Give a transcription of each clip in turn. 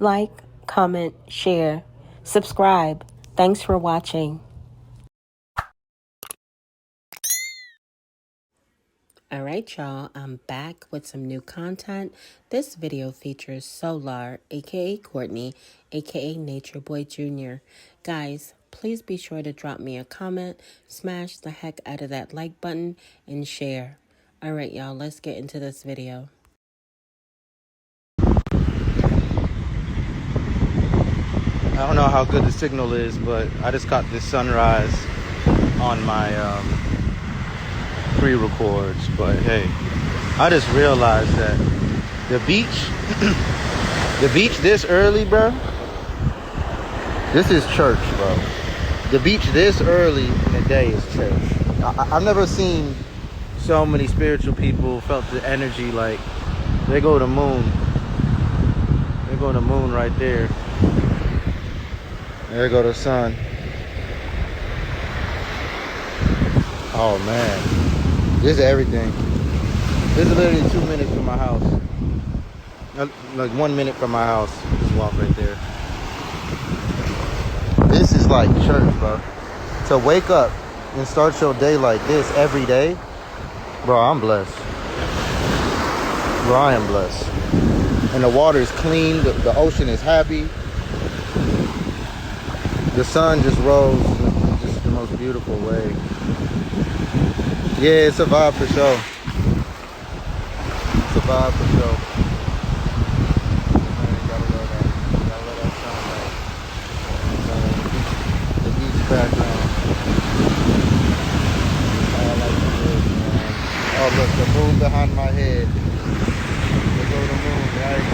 like, comment, share, subscribe. Thanks for watching. All right, y'all, I'm back with some new content. This video features Solar, aka Courtney, aka Nature Boy Jr. Guys, please be sure to drop me a comment, smash the heck out of that like button, and share. All right, y'all, let's get into this video. I don't know how good the signal is, but I just caught this sunrise on my pre-records. But hey, I just realized that the beach this early, bro, this is church, bro. The beach this early in the day is church. I've never seen so many spiritual people felt the energy like they go to the moon. They go to the moon right there. There go the sun. Oh man, this is everything. This is literally 2 minutes from my house. Like 1 minute from my house. Just walk right there. This is like church, bro. To wake up and start your day like this every day, bro, I'm blessed. Bro, I am blessed. And the water is clean. The ocean is happy. The sun just rose in just the most beautiful way. Yeah, it's a vibe for sure. It's a vibe for sure. Man, you gotta love that. You gotta love that sun, the beach background. I like this, man. Oh, look, the moon behind my head. There go the moon, right?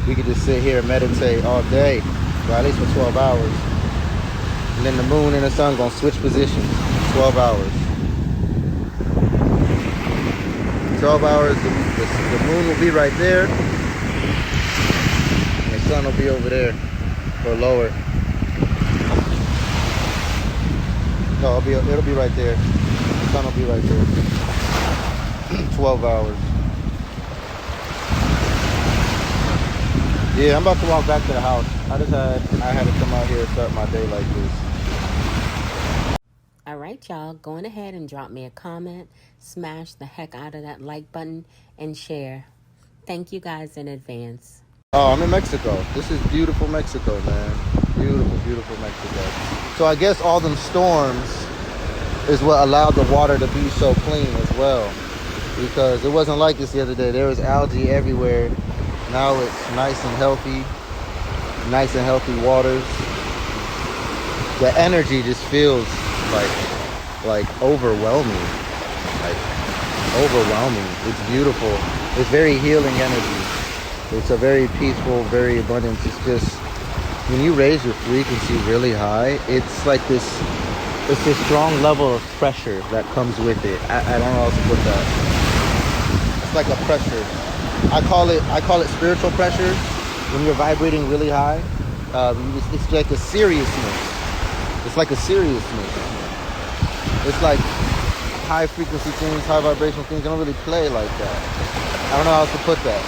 We could just sit here and meditate all day, well, at least for 12 hours. And then the moon and the sun gonna switch positions. 12 hours. 12 hours, the moon will be right there. And the sun will be over there, or lower. No, it'll be right there. The sun will be right there. 12 hours. Yeah, I'm about to walk back to the house. I had to come out here and start my day like this. All right, y'all, go on ahead and drop me a comment, smash the heck out of that like button, and share. Thank you guys in advance. Oh, I'm in Mexico. This is beautiful Mexico, man. Beautiful, beautiful Mexico. So I guess all them storms is what allowed the water to be so clean as well. Because it wasn't like this the other day. There was algae everywhere. Now it's nice and healthy waters. The energy just feels like overwhelming. It's beautiful. It's very healing energy. It's a very peaceful, very abundant. It's just, when you raise your frequency really high, it's like this strong level of pressure that comes with it. I don't know how to put that. It's like a pressure. I call it spiritual pressure. When you're vibrating really high, it's like a seriousness. It's like a seriousness. It's like high frequency things, high vibrational things. They don't really play like that. I don't know how else to put that.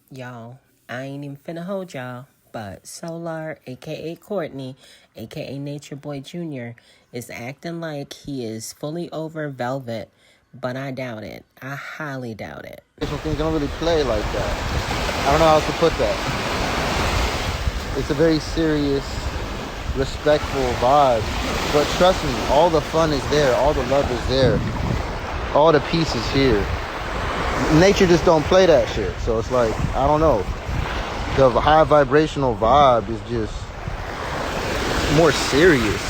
Y'all, I ain't even finna hold y'all, but Solar, aka Courtney, aka Nature Boy Jr., is acting like he is fully over Velvet. But I doubt it. I highly doubt it. Things don't really play like that. I don't know how else to put that. It's a very serious, respectful vibe. But trust me, all the fun is there. All the love is there. All the peace is here. Nature just don't play that shit. So it's like, I don't know. The high vibrational vibe is just more serious.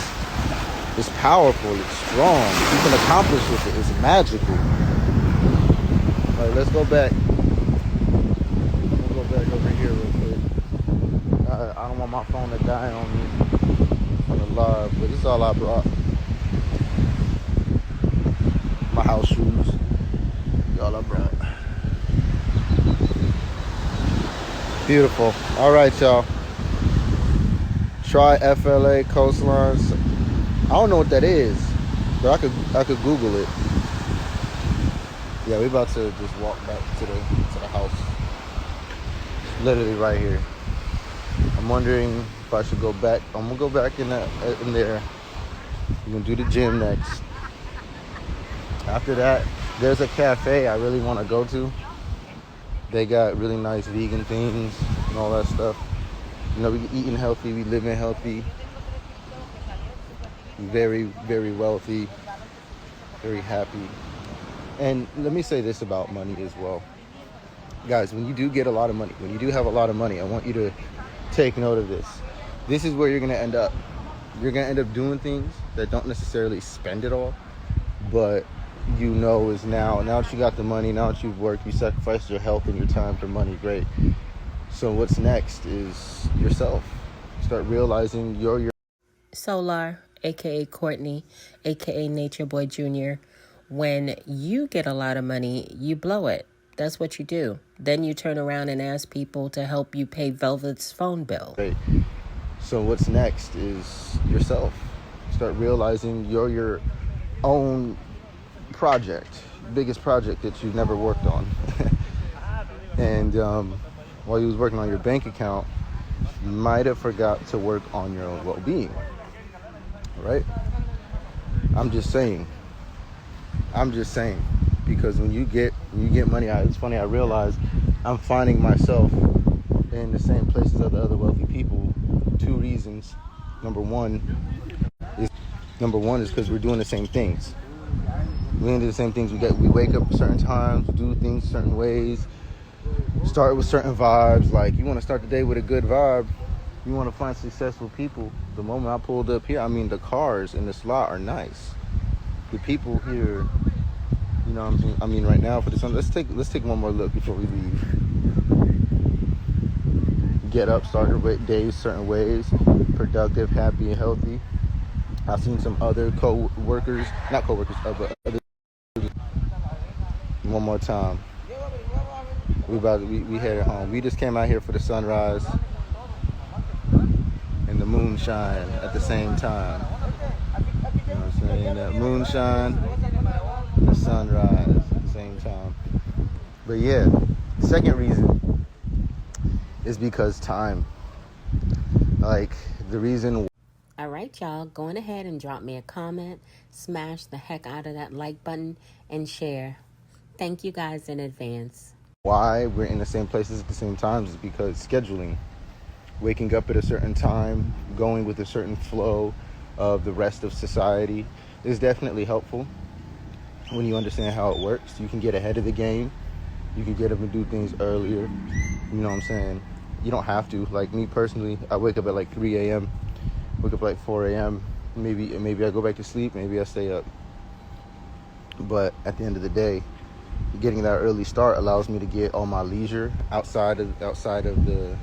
It's powerful, it's strong. You can accomplish with it. It's magical. All right, let's go back. We'll go back over here real quick. I don't want my phone to die on me on the live, but this is all I brought. My house shoes. All I brought. Beautiful. All right, y'all. Try FLA coastlines. I don't know what that is, but I could Google it. Yeah, we about to just walk back to the house. Literally right here. I'm wondering if I should go back. I'm gonna go back in there. I'm gonna do the gym next. After that, there's a cafe I really want to go to. They got really nice vegan things and all that stuff. You know, we eating healthy, we living healthy, very, very wealthy, very happy. And let me say this about money as well. Guys, when you do get a lot of money, when you do have a lot of money, I want you to take note of this. This is where you're going to end up. You're going to end up doing things that don't necessarily spend it all, but you know is now that you got the money, now that you've worked, you sacrificed your health and your time for money, great. So what's next is yourself. Start realizing you're your Solar, aka Courtney, aka Nature Boy Jr. When you get a lot of money, you blow it. That's what you do. Then you turn around and ask people to help you pay Velvet's phone bill. great. So what's next is yourself. Start realizing you're your own project, biggest project that you've never worked on. And while you was working on your bank account, you might have forgot to work on your own well-being. Right? I'm just saying, because when you get money, it's funny, I realize I'm finding myself in the same places as the other wealthy people. Two reasons. Number one is because we're doing the same things. We do the same things. We wake up at certain times, do things certain ways, start with certain vibes. Like, you want to start the day with a good vibe, you want to find successful people. The moment I pulled up here, I mean, the cars in the slot are nice. The people here, you know what I'm saying? I mean, right now for the sun, let's take one more look before we leave. Get up, start your days certain ways, productive, happy, and healthy. I've seen some other but other. One more time. We headed home. We just came out here for the sunrise and the moonshine at the same time. You know what I'm saying? That moonshine and the sunrise at the same time. But yeah, the second reason is because time. Like, the reason. All right, y'all, going ahead and drop me a comment, smash the heck out of that like button, and share. Thank you guys in advance. Why we're in the same places at the same times is because scheduling. Waking up at a certain time, going with a certain flow of the rest of society is definitely helpful. When you understand how it works, you can get ahead of the game. You can get up and do things earlier. You know what I'm saying? You don't have to. Like me personally, I wake up at like 3 a.m., wake up at like 4 a.m. Maybe I go back to sleep, maybe I stay up. But at the end of the day, getting that early start allows me to get all my leisure outside of the,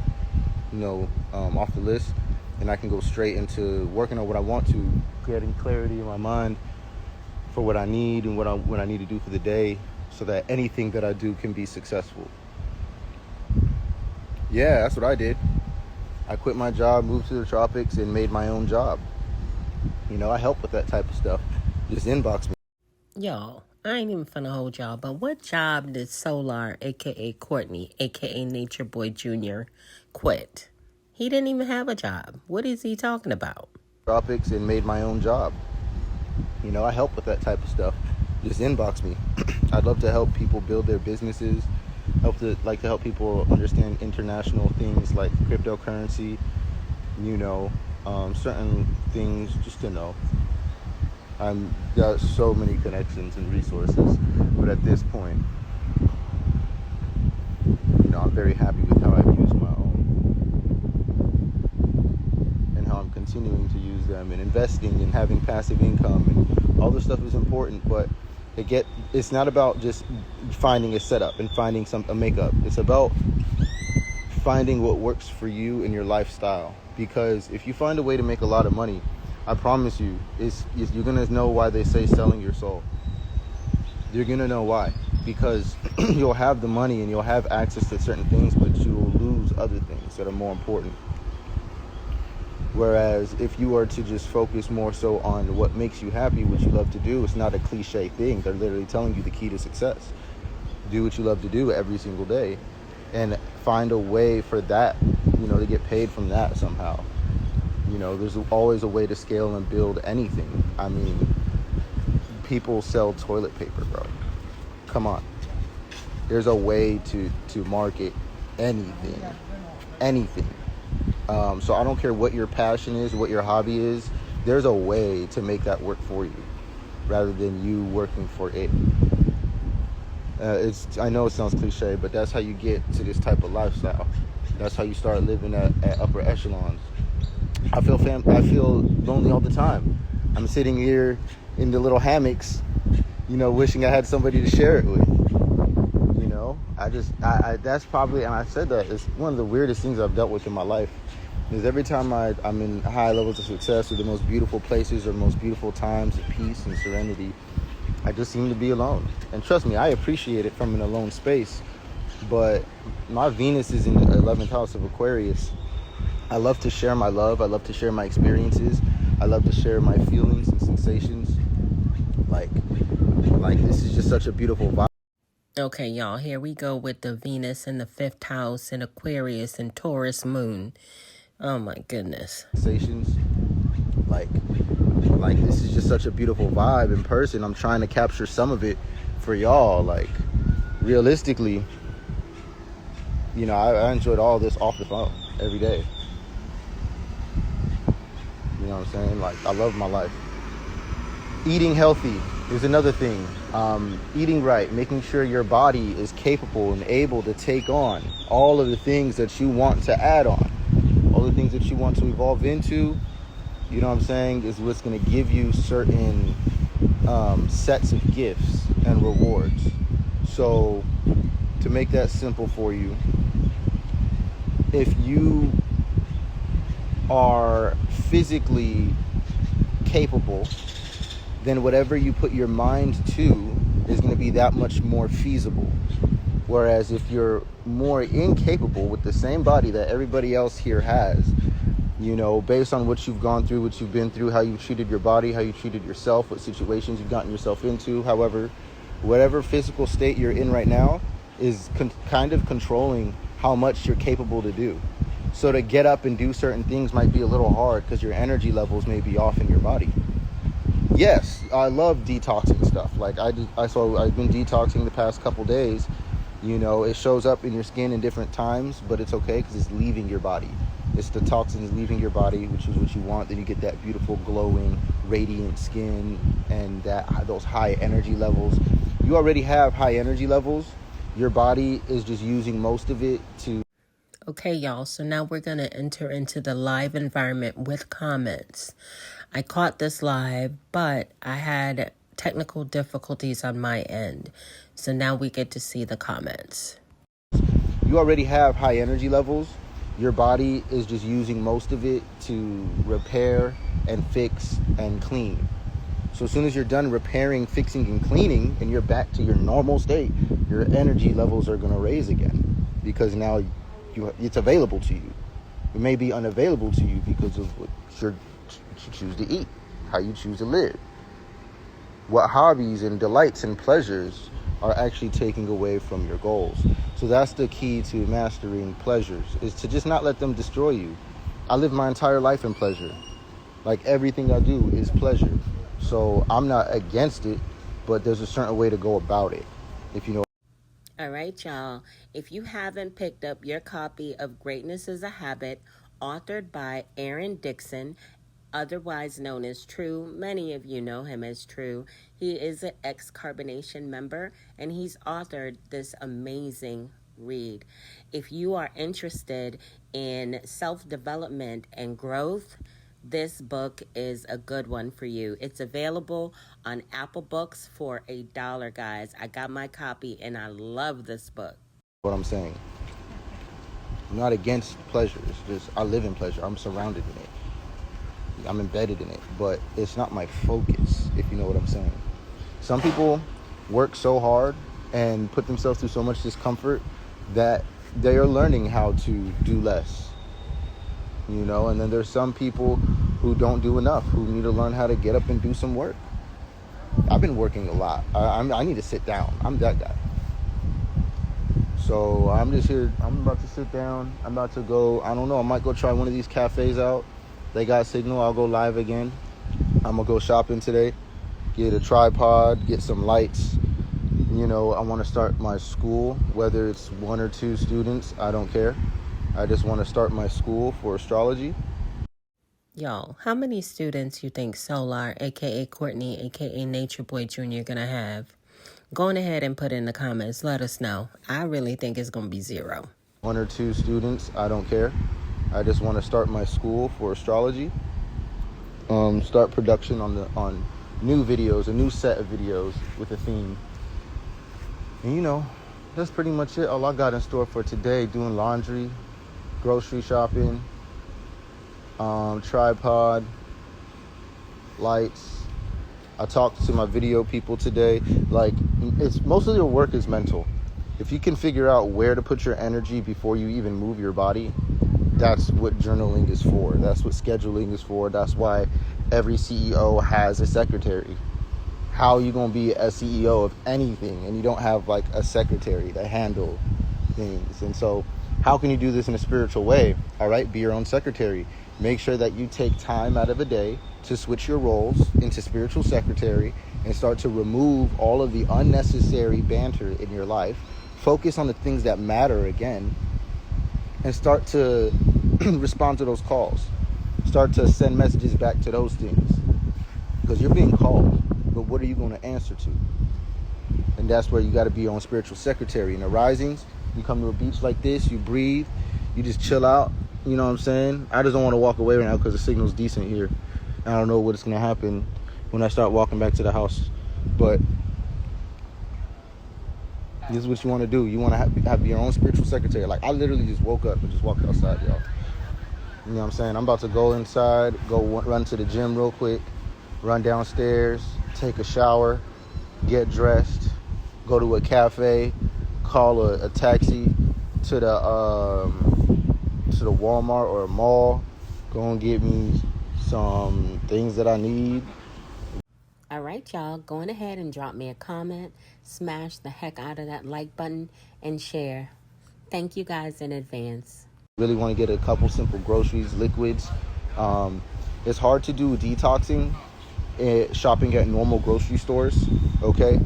off the list, and I can go straight into working on what I want to, getting clarity in my mind for what I need and what I need to do for the day, so that anything that I do can be successful. Yeah, that's what I did. I quit my job, moved to the tropics, and made my own job. I help with that type of stuff. Just inbox me. Y'all, I ain't even finna hold y'all, but what job did Solar, aka Courtney, aka Nature Boy Jr., quit? He didn't even have a job. What is he talking about? Tropics and made my own job. I help with that type of stuff. Just inbox me. I'd love to help people build their businesses. To help people understand international things like cryptocurrency. Certain things just to know. I've got so many connections and resources, but at this point, I'm very happy with how I've used my own and how I'm continuing to use them, and investing and having passive income and all this stuff is important, but it's not about just finding a setup and finding a makeup. It's about finding what works for you and your lifestyle. Because if you find a way to make a lot of money, I promise you, you're gonna know why they say selling your soul. You're gonna know why. Because you'll have the money and you'll have access to certain things, but you will lose other things that are more important. Whereas if you are to just focus more so on what makes you happy, what you love to do, it's not a cliche thing. They're literally telling you the key to success. Do what you love to do every single day and find a way for that, to get paid from that somehow. There's always a way to scale and build anything. I mean, people sell toilet paper, bro. Come on. There's a way to market anything. So I don't care what your passion is, what your hobby is. There's a way to make that work for you rather than you working for it. I know it sounds cliche, but that's how you get to this type of lifestyle. That's how you start living at upper echelons. I feel lonely all the time. I'm sitting here in the little hammocks, wishing I had somebody to share it with. That's probably, and I said that, it's one of the weirdest things I've dealt with in my life. Is every time I'm in high levels of success or the most beautiful places or the most beautiful times of peace and serenity, I just seem to be alone. And trust me, I appreciate it from an alone space. But my Venus is in the 11th house of Aquarius. I love to share my love. I love to share my experiences. I love to share my feelings and sensations. Like this is just such a beautiful vibe. Okay, y'all, here we go with the Venus in the 5th house in Aquarius and Taurus moon. Oh my goodness. Sensations. Like this is just such a beautiful vibe in person. I'm trying to capture some of it for y'all. Like, realistically, I enjoyed all this off the phone every day. You know what I'm saying? Like, I love my life. Eating healthy is another thing. Eating right, making sure your body is capable and able to take on all of the things that you want to add on, all the things that you want to evolve into. You know what I'm saying? Is what's going to give you certain sets of gifts and rewards. So, to make that simple for you, if you are physically capable, then whatever you put your mind to is going to be that much more feasible. Whereas if you're more incapable with the same body that everybody else here has, based on what you've gone through, what you've been through, how you've treated your body, how you treated yourself, what situations you've gotten yourself into, however, whatever physical state you're in right now is kind of controlling how much you're capable to do. So to get up and do certain things might be a little hard because your energy levels may be off in your body. Yes, I love detoxing stuff. Like I've been detoxing the past couple days. It shows up in your skin in different times, but it's okay because it's leaving your body. It's the toxins leaving your body, which is what you want. Then you get that beautiful, glowing, radiant skin and those high energy levels. You already have high energy levels. Your body is just using most of it to... Okay, y'all, so now we're going to enter into the live environment with comments. I caught this live, but I had technical difficulties on my end. So now we get to see the comments. You already have high energy levels. Your body is just using most of it to repair and fix and clean. So as soon as you're done repairing, fixing, and cleaning, and you're back to your normal state, your energy levels are going to raise again because now it's available to you. It may be unavailable to you because of what you choose to eat, how you choose to live, what hobbies and delights and pleasures are actually taking away from your goals. So that's the key to mastering pleasures, is to just not let them destroy you. I live my entire life in pleasure. Like, everything I do is pleasure. So I'm not against it, but there's a certain way to go about it, if you know. All right, y'all. If you haven't picked up your copy of Greatness is a Habit, authored by Aaron Dixon, otherwise known as True. Many of you know him as True. He is an ex-Carbonation member, and he's authored this amazing read. If you are interested in self-development and growth, this book is a good one for you. It's available on Apple Books for $1, guys. I got my copy, and I love this book. What I'm saying, I'm not against pleasure. It's just I live in pleasure. I'm surrounded in it. I'm embedded in it, but it's not my focus, if you know what I'm saying. Some people work so hard and put themselves through so much discomfort that they are learning how to do less, you know. And then there's some people who don't do enough, who need to learn how to get up and do some work. I've been working a lot. I need to sit down. I'm that guy. So I'm just here. I'm about to sit down. I'm about to go. I don't know. I might go try one of these cafes out. They got signal. I'll go live again. I'm going to go shopping today. Get a tripod. Get some lights. You know, I want to start my school. Whether it's 1 or 2 students, I don't care. I just want to start my school for astrology. Y'all, how many students you think Solar, aka Courtney, aka Nature Boy Jr. gonna have? Go on ahead and put in the comments. Let us know. I really think it's gonna be 0. 1 or 2 students, I don't care. I just want to start my school for astrology. Start production on new videos, a new set of videos with a theme. And you know, that's pretty much it. All I got in store for today: doing laundry, grocery shopping, tripod, lights. I talked to my video people today. Like, it's most of your work is mental. If you can figure out where to put your energy before you even move your body, that's what journaling is for. That's what scheduling is for. That's why every CEO has a secretary. How are you going to be a CEO of anything and you don't have like a secretary to handle things? And so how can you do this in a spiritual way? All right, be your own secretary. Make sure that you take time out of a day to switch your roles into spiritual secretary and start to remove all of the unnecessary banter in your life. Focus on the things that matter again and start to respond to those calls. Start to send messages back to those things because you're being called, but what are you going to answer to? And that's where you got to be your own spiritual secretary. In the risings, you come to a beach like this, you breathe, you just chill out. You know what I'm saying? I just don't want to walk away right now because the signal's decent here. I don't know what's going to happen when I start walking back to the house. But this is what you want to do. You want to have your own spiritual secretary. Like, I literally just woke up and just walked outside, y'all. You know what I'm saying? I'm about to go inside, run to the gym real quick, run downstairs, take a shower, get dressed, go to a cafe, call a taxi to the Walmart or a mall, go and get me some things that I need. All right, y'all, go on ahead and drop me a comment, smash the heck out of that like button, and share. Thank you guys in advance. Really want to get a couple simple groceries, liquids. It's hard to do detoxing shopping at normal grocery stores, okay?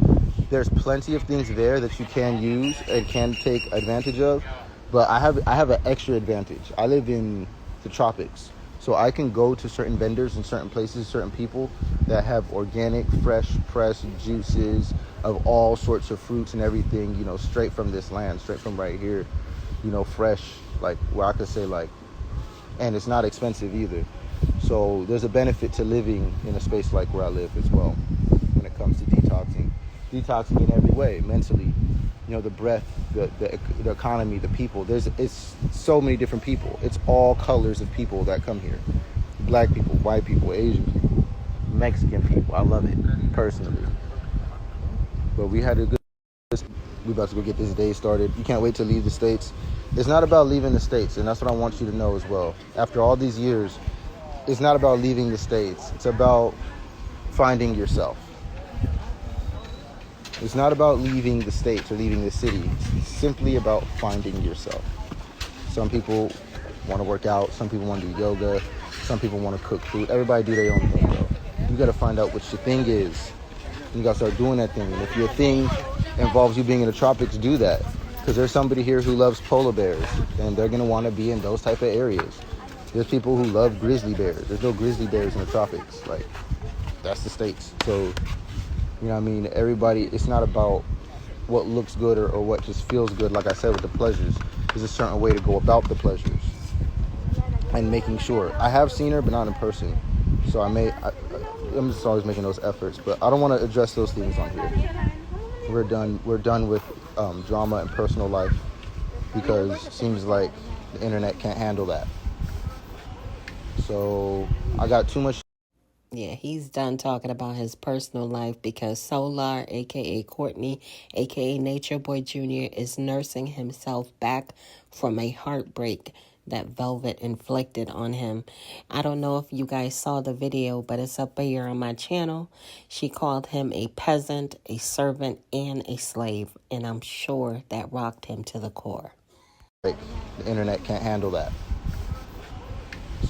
There's plenty of things there that you can use and can take advantage of, but I have an extra advantage. I live in the tropics, so I can go to certain vendors in certain places, certain people that have organic, fresh, pressed juices of all sorts of fruits and everything, you know, straight from this land, straight from right here, you know, fresh, like where I could say like, and it's not expensive either. So there's a benefit to living in a space like where I live as well when it comes to detoxing in every way, mentally, you know, the breath, the economy, the people. It's so many different people. It's all colors of people that come here. Black people, white people, Asian people, Mexican people. I love it personally. But we had a good, we about to go get this day started. You can't wait to leave the States. It's not about leaving the States, and that's what I want you to know as well. After all these years, it's not about leaving the States. It's about finding yourself. It's not about leaving the States or leaving the city. It's simply about finding yourself. Some people want to work out. Some people want to do yoga. Some people want to cook food. Everybody do their own thing, bro. You got to find out what your thing is. You got to start doing that thing. And if your thing involves you being in the tropics, do that. Because there's somebody here who loves polar bears, and they're going to want to be in those type of areas. There's people who love grizzly bears. There's no grizzly bears in the tropics. Like, that's the States. So, you know what I mean? Everybody, it's not about what looks good or what just feels good. Like I said, with the pleasures, there's a certain way to go about the pleasures. And making sure. I have seen her, but not in person. So I'm just always making those efforts. But I don't want to address those things on here. We're done with drama and personal life, because it seems like the internet can't handle that. So I got too much. Yeah, he's done talking about his personal life because Solar, aka Courtney, aka Nature Boy Jr., is nursing himself back from a heartbreak that Velvet inflicted on him. I don't know if you guys saw the video, but it's up here on my channel. She called him a peasant, a servant, and a slave, and I'm sure that rocked him to the core. Like, the internet can't handle that.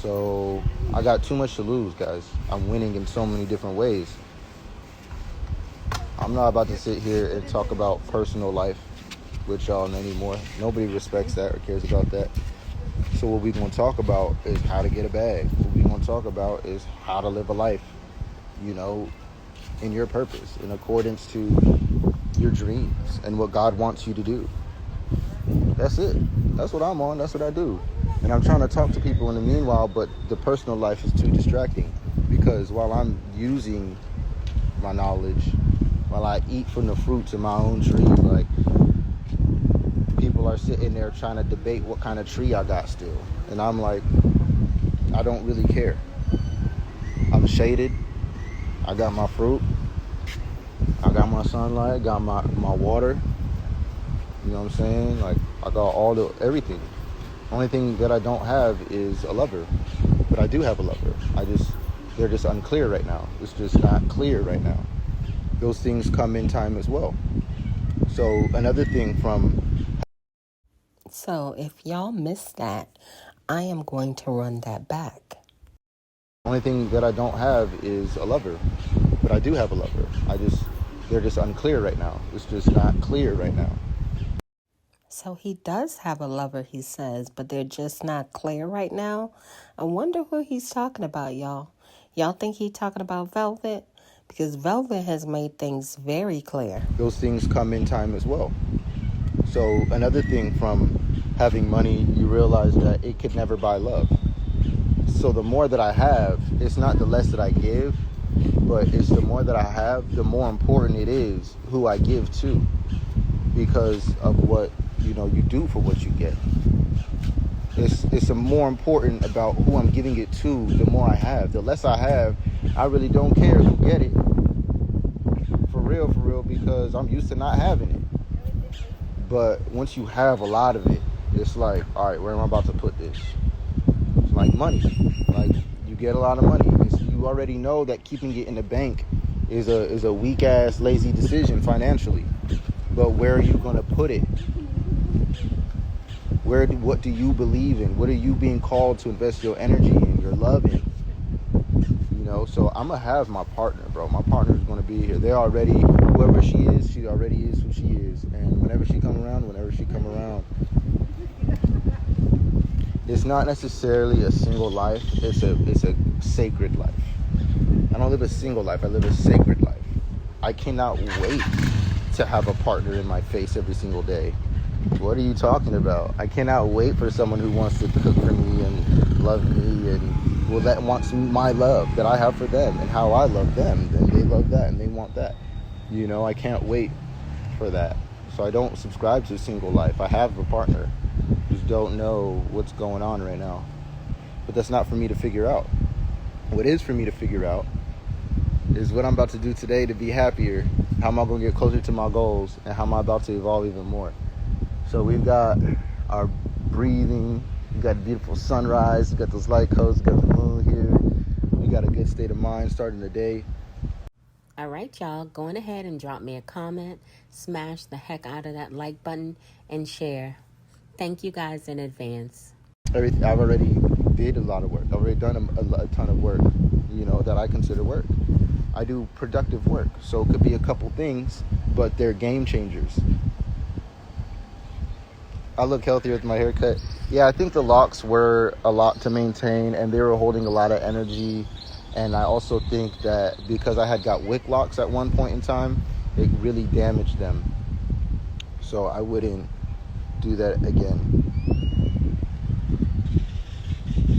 So I got too much to lose, guys. I'm winning in so many different ways. I'm not about to sit here and talk about personal life with y'all anymore. Nobody respects that or cares about that. So what we're going to talk about is how to get a bag. What we're going to talk about is how to live a life, you know, in your purpose, in accordance to your dreams and what God wants you to do. That's it. That's what I'm on. That's what I do. And I'm trying to talk to people in the meanwhile, but the personal life is too distracting because while I'm using my knowledge, while I eat from the fruits of my own tree, like, people are sitting there trying to debate what kind of tree I got still. And I'm like, I don't really care. I'm shaded. I got my fruit. I got my sunlight, got my water. You know what I'm saying? Like, I got everything. Only thing that I don't have is a lover. But I do have a lover. They're just unclear right now. It's just not clear right now. Those things come in time as well. So another thing So if y'all missed that, I am going to run that back. only thing that I don't have is a lover. But I do have a lover. They're just unclear right now. It's just not clear right now. So he does have a lover, he says, but they're just not clear right now. I wonder who he's talking about, y'all. Y'all think he's talking about Velvet? Because Velvet has made things very clear. Those things come in time as well. So another thing from having money, you realize that it could never buy love. So the more that I have, it's not the less that I give, but it's the more that I have, the more important it is who I give to, because of what you do for what you get. It's a more important about who I'm giving it to. The more I have, the less I have, I really don't care who get it. For real, because I'm used to not having it. But once you have a lot of it, it's like, all right, where am I about to put this? It's like money. Like, you get a lot of money. You already know that keeping it in the bank is a weak ass, lazy decision financially. But where are you gonna put it? What do you believe in? What are you being called to invest your energy in, your love in? So I'm gonna have my partner, bro. My partner's gonna be here. They're already, whoever she already is who she is. And whenever she come around, it's not necessarily a single life. It's a sacred life. I don't live a single life. I live a sacred life. I cannot wait to have a partner in my face every single day. What are you talking about? I cannot wait for someone who wants to cook for me and love me and wants my love that I have for them and how I love them. And they love that and they want that. I can't wait for that. So I don't subscribe to a single life. I have a partner. Just don't know what's going on right now. But that's not for me to figure out. What is for me to figure out is what I'm about to do today to be happier. How am I going to get closer to my goals? And how am I about to evolve even more? So we've got our breathing. We've got beautiful sunrise. We've got those light coats. We've got the moon here. We got a good state of mind starting the day. All right, y'all, going ahead and drop me a comment, smash the heck out of that like button, and share. Thank you guys in advance. I've already did a lot of work. I've already done a ton of work, that I consider work. I do productive work. So it could be a couple things, but they're game changers. I look healthier with my haircut. Yeah, I think the locks were a lot to maintain, and they were holding a lot of energy. And I also think that because I had got wick locks at one point in time, it really damaged them. So I wouldn't do that again.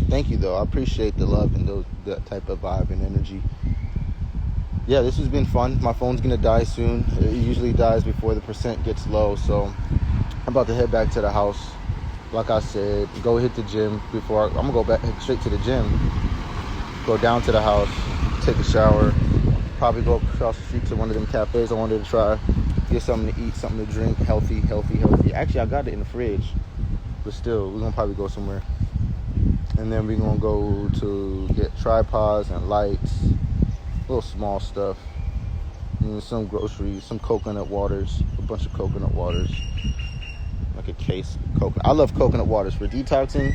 Thank you, though. I appreciate the love and that type of vibe and energy. Yeah, this has been fun. My phone's going to die soon. It usually dies before the percent gets low. So I'm about to head back to the house. Like I said, go hit the gym I'm going to go back straight to the gym. Go down to the house, take a shower, probably go across the street to one of them cafes I wanted to try, get something to eat, something to drink, healthy. Actually, I got it in the fridge, but still, we're gonna probably go somewhere. And then we're gonna go to get tripods and lights, little small stuff, and some groceries, some coconut waters, a bunch of coconut waters, like a case of coconut. I love coconut waters for detoxing.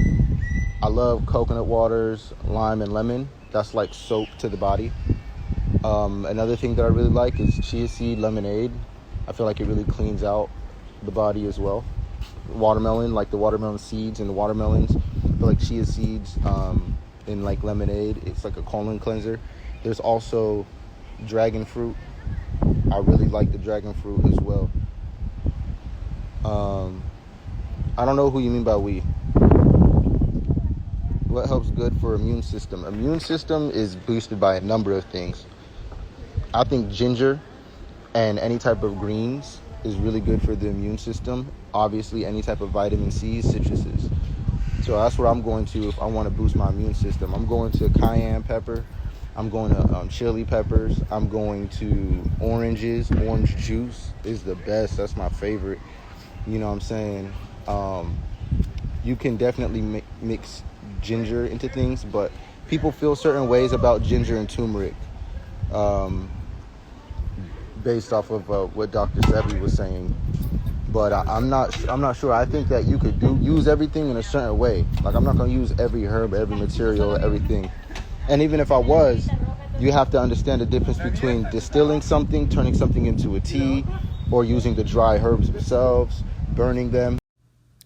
I love coconut waters, lime and lemon. That's like soap to the body. Another thing that I really like is chia seed lemonade. I feel like it really cleans out the body as well. Watermelon, like the watermelon seeds and the watermelons. I feel like chia seeds in like lemonade, it's like a colon cleanser. There's also dragon fruit. I really like the dragon fruit as well. I don't know who you mean by we. What helps good for immune system? Immune system is boosted by a number of things. I think ginger and any type of greens is really good for the immune system. Obviously, any type of vitamin C, citruses. So that's what I'm going to if I want to boost my immune system. I'm going to cayenne pepper. I'm going to chili peppers. I'm going to oranges. Orange juice is the best. That's my favorite. You know what I'm saying? You can definitely mix ginger into things, but people feel certain ways about ginger and turmeric based off of what Dr. Sebi was saying. But I'm not sure. I think that you could use everything in a certain way. Like, I'm not going to use every herb, every material, everything. And even if I was, you have to understand the difference between distilling something, turning something into a tea, or using the dry herbs themselves, burning them.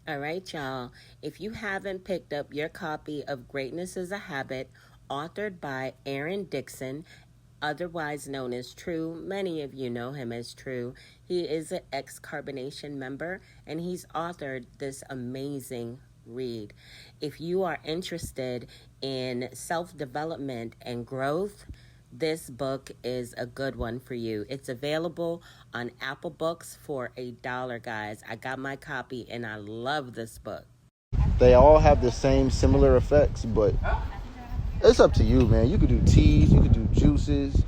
All right, y'all. If you haven't picked up your copy of Greatness is a Habit, authored by Aaron Dixon, otherwise known as True, many of you know him as True. He is an ex-carbonation member, and he's authored this amazing read. If you are interested in self-development and growth, this book is a good one for you. It's available on Apple Books for $1, guys. I got my copy and I love this book. They all have the same similar effects, but it's up to you, man. You could do teas, you could do juices.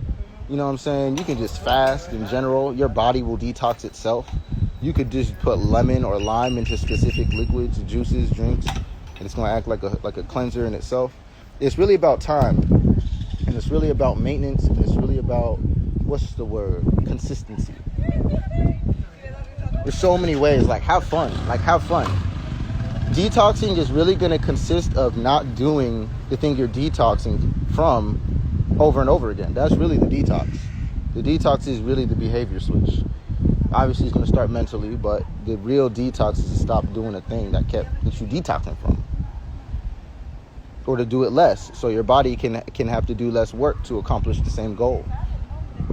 You know what I'm saying? You can just fast in general. Your body will detox itself. You could just put lemon or lime into specific liquids, juices, drinks, and it's going to act like a cleanser in itself. It's really about time. And it's really about maintenance, and it's really about, what's the word? Consistency. There's so many ways. Have fun. Detoxing is really going to consist of not doing the thing you're detoxing from over and over again. That's really the detox. The detox is really the behavior switch. Obviously, it's going to start mentally, but the real detox is to stop doing a thing that you detoxing from. Or to do it less, so your body can have to do less work to accomplish the same goal.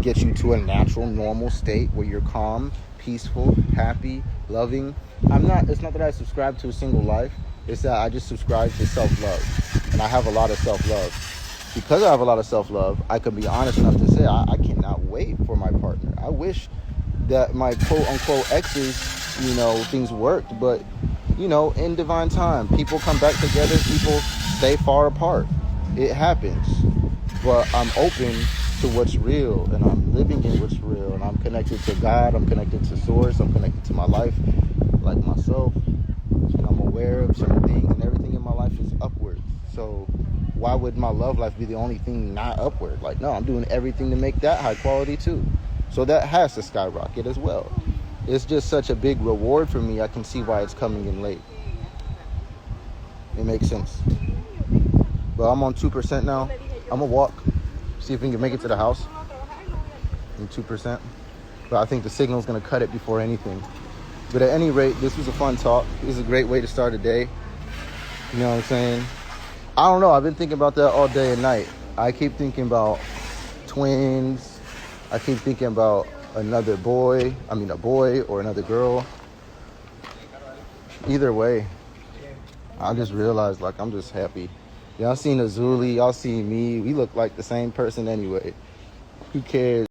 Get you to a natural, normal state where you're calm, peaceful, happy, loving. It's not that I subscribe to a single life. It's that I just subscribe to self-love. And I have a lot of self-love. Because I have a lot of self-love, I can be honest enough to say I cannot wait for my partner. I wish that my quote-unquote exes, things worked. But, in divine time, people come back together, people stay far apart. It happens. But I'm open to what's real, and I'm living in what's real, and I'm connected to God, I'm connected to Source, I'm connected to my life, like myself, and I'm aware of certain things, and everything in my life is upward. So why would my love life be the only thing not upward? No, I'm doing everything to make that high quality too. So that has to skyrocket as well. It's just such a big reward for me. I can see why it's coming in late. It makes sense. But I'm on 2% now. I'm gonna walk, see if we can make it to the house. I'm 2%. But I think the signal's gonna cut it before anything. But at any rate, this was a fun talk. This is a great way to start a day. You know what I'm saying? I don't know. I've been thinking about that all day and night. I keep thinking about twins. I keep thinking about a boy or another girl. Either way, I just realized, I'm just happy. Y'all seen Azuli, y'all seen me. We look like the same person anyway. Who cares?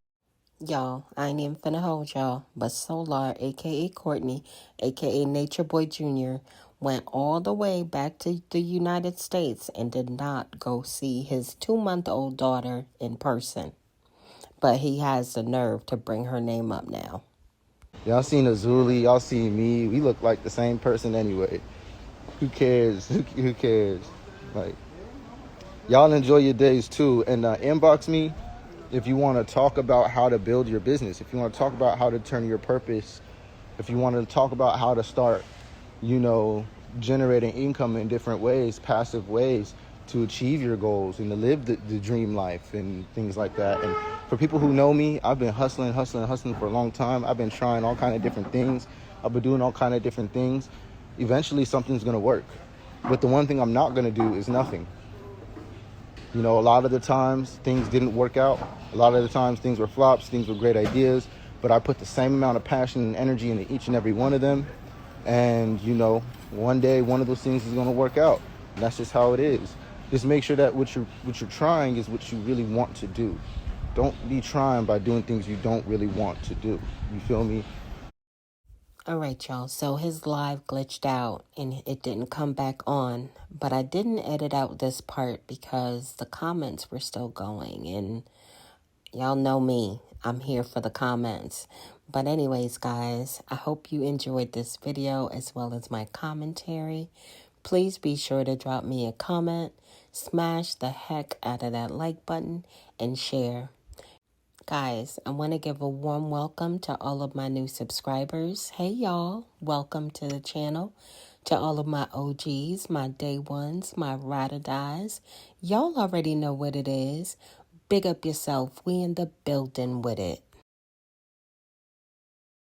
Y'all, I ain't even finna hold y'all, but Solar, a.k.a. Courtney, a.k.a. Nature Boy Jr., went all the way back to the United States and did not go see his 2-month-old daughter in person. But he has the nerve to bring her name up now. Y'all seen Azuli, y'all seen me. We look like the same person anyway. Who cares? Who cares? Like, y'all enjoy your days too. And inbox me if you want to talk about how to build your business. If you want to talk about how to turn your purpose. If you want to talk about how to start, generating income in different ways, passive ways to achieve your goals and to live the dream life and things like that. And for people who know me, I've been hustling for a long time. I've been trying all kind of different things. I've been doing all kind of different things. Eventually something's going to work. But the one thing I'm not going to do is nothing. A lot of the times things didn't work out. A lot of the times things were flops, things were great ideas, but I put the same amount of passion and energy into each and every one of them. And, one day one of those things is going to work out. And that's just how it is. Just make sure that what you're trying is what you really want to do. Don't be trying by doing things you don't really want to do. You feel me? All right, y'all. So his live glitched out and it didn't come back on. But I didn't edit out this part because the comments were still going. And y'all know me. I'm here for the comments. But anyways, guys, I hope you enjoyed this video as well as my commentary. Please be sure to drop me a comment, smash the heck out of that like button, and share. Guys, I want to give a warm welcome to all of my new subscribers. Hey, y'all. Welcome to the channel. To all of my OGs, my day ones, my ride or dies. Y'all already know what it is. Big up yourself. We in the building with it.